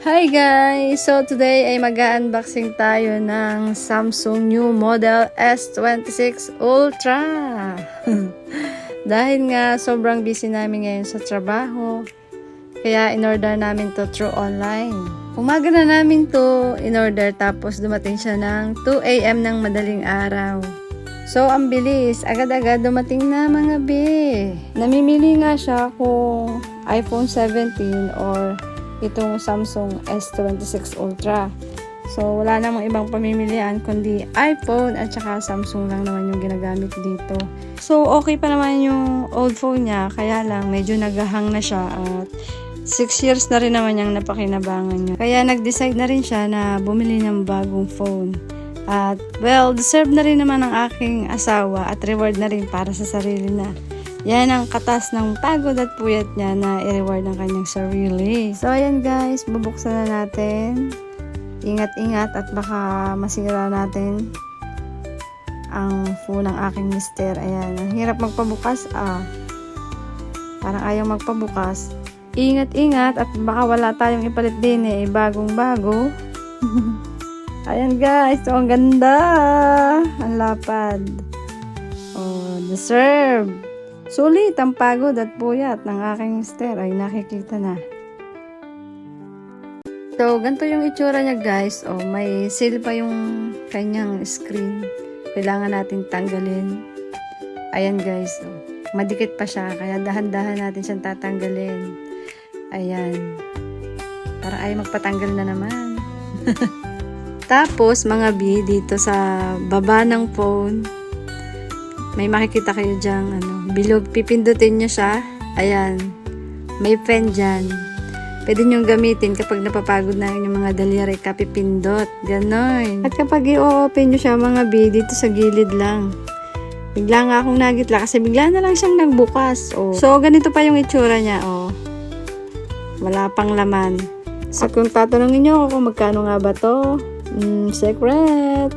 Hi guys! So today ay mag-unboxing tayo ng Samsung new model S26 Ultra. Dahil nga sobrang busy namin ngayon sa trabaho, kaya in-order namin to through online. Umaga na namin to in-order tapos dumating siya ng 2 AM ng madaling araw. So ang bilis, agad-agad dumating na mga be. Namimili nga siya kung iPhone 17 or itong Samsung S26 Ultra. So, wala namang ibang pamimilian kundi iPhone at saka Samsung lang naman yung ginagamit dito. So, okay pa naman yung old phone niya, kaya lang medyo naghahang na siya at 6 years na rin naman yung napakinabangan niya. Kaya nag-decide na rin siya na bumili ng bagong phone. At well, deserve na rin naman ng aking asawa at reward na rin para sa sarili na. Yan ang katas ng pagod at puyat niya na i-reward ng kanyang sarili. So, ayan guys, bubuksan na natin. Ingat-ingat at baka masira natin ang phone ng aking mister. Ayan, ang hirap magpabukas Parang ayaw magpabukas. Ingat-ingat at baka wala tayong ipalit din bagong-bago. Ayan guys, so ang ganda. Ang lapad. Oh, deserve. Sulit ang pagod at puyat ng aking mister ay nakikita na. So, ganito yung itsura niya guys. Oh, may seal pa yung kanyang screen. Kailangan natin tanggalin. Ayan guys. Oh, madikit pa siya. Kaya dahan-dahan natin siyang tatanggalin. Ayan. Para ay magpatanggal na naman. Tapos, mga B, dito sa baba ng phone, may makikita kayo dyang bilog. Pipindutin nyo siya. Ayan. May pen dyan. Pwede nyo gamitin kapag napapagod na yung mga daliri. Kapipindot. Ganon. At kapag i-open nyo siya mga B, dito sa gilid lang. Bigla nga akong nagitla kasi bigla na lang siyang nagbukas. Oh. So, ganito pa yung itsura niya. Oh. Wala pang laman. So, kung tatanungin nyo ako kung magkano nga ba to, secret.